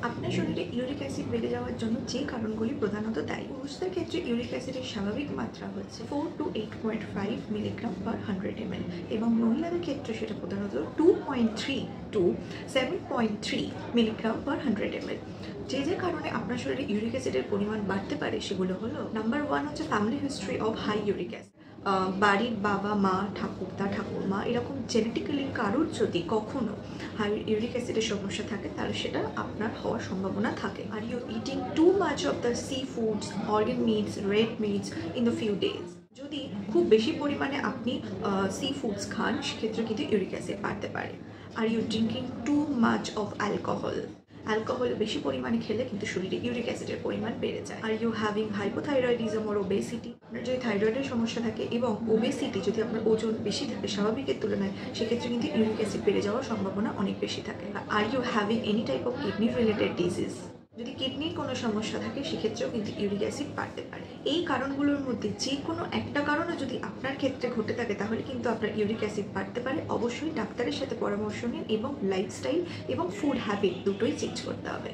আপনার শরীরে uric acid বেড়ে যাওয়ার জন্য যে কারণগুলি প্রধানত দায়ী। পুরুষদের ক্ষেত্রে ইউরিক অ্যাসিডের স্বাভাবিক মাত্রা হচ্ছে 4 to 8.5 মিলিগ্রাম পার 100 ml এবং মহিলাদের ক্ষেত্রে সেটা প্রধানত 2.3 to 7.3 মিলিগ্রাম পার 100 ml। যে কারণে আপনার শরীরে ইউরিক অ্যাসিডের পরিমাণ বাড়তে পারে সেগুলো হলো, নাম্বার 1 হচ্ছে family history of high uric acid. বাড়ির বাবা মা, ঠাকুরদা, ঠাকুরমা এরকম জেনেটিক্যালি কারোর যদি কখনো হাই ইউরিক অ্যাসিডের সমস্যা থাকে তাহলে সেটা আপনার হওয়ার সম্ভাবনা থাকে। Are you eating too much of the sea foods, organ meats, red meats in the few days. যদি খুব বেশি পরিমাণে আপনি সি ফুডস খান সেক্ষেত্রে কিন্তু ইউরিক অ্যাসিড বাড়তে পারে। Are you drinking too much of alcohol বেশি পরিমাণে খেলে কিন্তু শরীরে ইউরিক অ্যাসিডের পরিমাণ বেড়ে যায়। Are you having hypothyroidism or obesity, আপনার যদি থাইরয়েডের সমস্যা থাকে এবং ওবেসিটি যদি আপনার ওজন বেশি থাকে স্বাভাবিকের তুলনায়, সেক্ষেত্রে কিন্তু ইউরিক অ্যাসিড বেড়ে যাওয়ার সম্ভাবনা অনেক বেশি থাকে। Are you having any type of kidney related disease, যদি কিডনির কোনো সমস্যা থাকে সেক্ষেত্রেও কিন্তু ইউরিক অ্যাসিড বাড়তে পারে। এই কারণগুলোর মধ্যে যে কোনো একটা কারণে যদি আপনার ক্ষেত্রে ঘটে থাকে তাহলে কিন্তু আপনার ইউরিক অ্যাসিড বাড়তে পারে। অবশ্যই ডাক্তারের সাথে পরামর্শ নিন এবং লাইফস্টাইল এবং ফুড হ্যাবিট দুটোই চেঞ্জ করতে হবে।